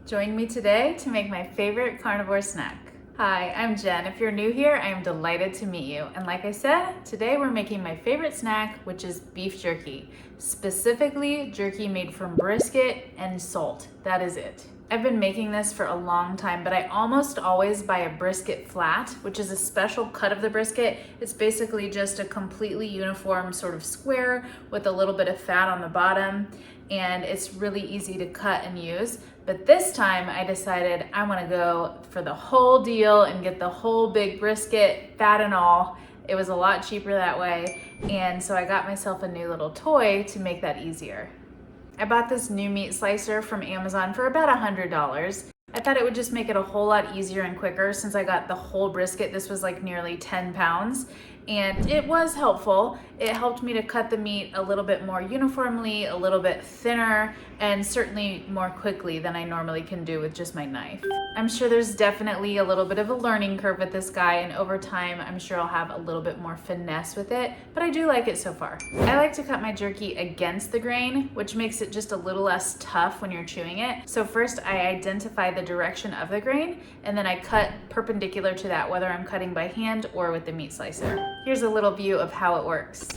Join me today to make my favorite carnivore snack. Hi, I'm Jen. If you're new here, I am delighted to meet you. And like I said, today we're making my favorite snack, which is beef jerky. Specifically, jerky made from brisket and salt. That is it. I've been making this for a long time, but I almost always buy a brisket flat, which is a special cut of the brisket. It's basically just a completely uniform sort of square with a little bit of fat on the bottom, and it's really easy to cut and use. But this time I decided I want to go for the whole deal and get the whole big brisket, fat and all. It was a lot cheaper that way, and so I got myself a new little toy to make that easier. I bought this new meat slicer from Amazon for about $100. I thought it would just make it a whole lot easier and quicker since I got the whole brisket. This was like nearly 10 pounds, and it was helpful. It helped me to cut the meat a little bit more uniformly, a little bit thinner, and certainly more quickly than I normally can do with just my knife. I'm sure there's definitely a little bit of a learning curve with this guy, and over time I'm sure I'll have a little bit more finesse with it, but I do like it so far. I like to cut my jerky against the grain, which makes it just a little less tough when you're chewing it. So first I identify the direction of the grain, and then I cut perpendicular to that, whether I'm cutting by hand or with the meat slicer. Here's a little view of how it works.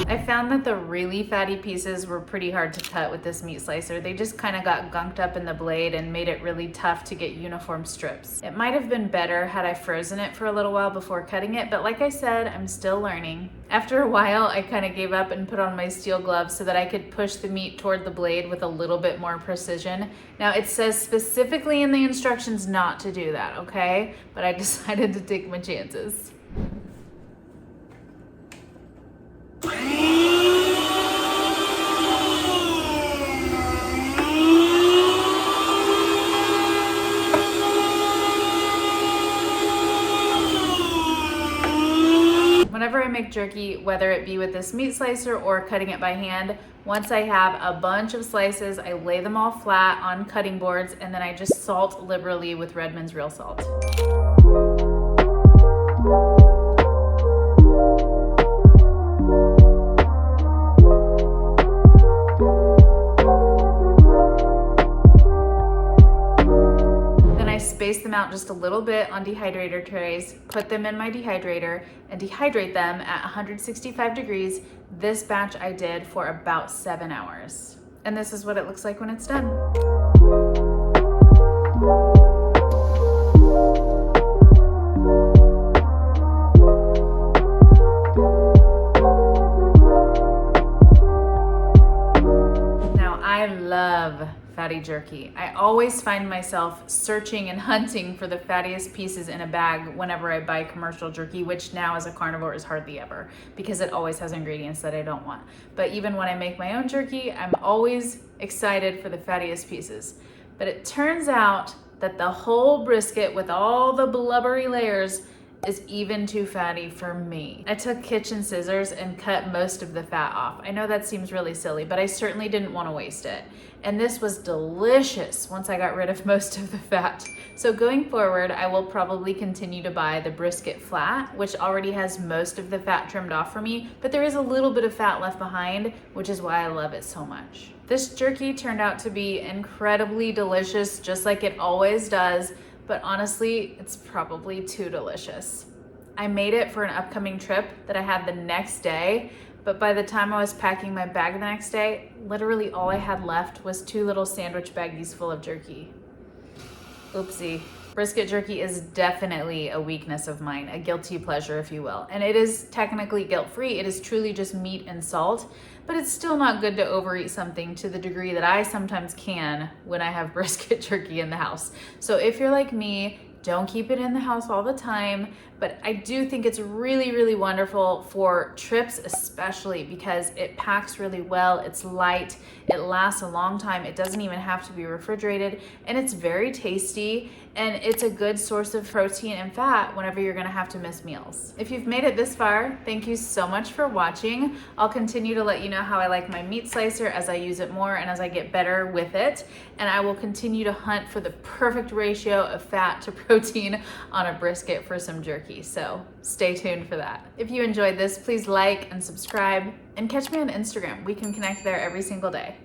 I found that the really fatty pieces were pretty hard to cut with this meat slicer. They just kind of got gunked up in the blade and made it really tough to get uniform strips. It might have been better had I frozen it for a little while before cutting it, but like I said, I'm still learning. After a while, I kind of gave up and put on my steel gloves so that I could push the meat toward the blade with a little bit more precision. Now, it says specifically in the instructions not to do that, okay? But I decided to take my chances. Whenever I make jerky, whether it be with this meat slicer or cutting it by hand, once I have a bunch of slices, I lay them all flat on cutting boards, and then I just salt liberally with Redmond's real salt. Space them out just a little bit on dehydrator trays, put them in my dehydrator, and dehydrate them at 165 degrees. This batch I did for about 7 hours. And this is what it looks like when it's done. I love fatty jerky. I always find myself searching and hunting for the fattiest pieces in a bag whenever I buy commercial jerky, which now as a carnivore is hardly ever because it always has ingredients that I don't want. But even when I make my own jerky, I'm always excited for the fattiest pieces. But it turns out that the whole brisket with all the blubbery layers is even too fatty for me. I took kitchen scissors and cut most of the fat off. I know that seems really silly, but I certainly didn't want to waste it. And this was delicious once I got rid of most of the fat. So going forward, I will probably continue to buy the brisket flat, which already has most of the fat trimmed off for me, but there is a little bit of fat left behind, which is why I love it so much. This jerky turned out to be incredibly delicious, just like it always does. But honestly, it's probably too delicious. I made it for an upcoming trip that I had the next day, but by the time I was packing my bag the next day, literally all I had left was 2 little sandwich baggies full of jerky. Oopsie. Brisket jerky is definitely a weakness of mine, a guilty pleasure, if you will. And it is technically guilt-free. It is truly just meat and salt, but it's still not good to overeat something to the degree that I sometimes can when I have brisket jerky in the house. So if you're like me, don't keep it in the house all the time. but I do think it's really, really wonderful for trips, especially because it packs really well, it's light, it lasts a long time, it doesn't even have to be refrigerated, and it's very tasty, and it's a good source of protein and fat whenever you're gonna have to miss meals. If you've made it this far, thank you so much for watching. I'll continue to let you know how I like my meat slicer as I use it more and as I get better with it, and I will continue to hunt for the perfect ratio of fat to protein on a brisket for some jerky, so stay tuned for that. If you enjoyed this, please like and subscribe, and catch me on Instagram. We can connect there every single day.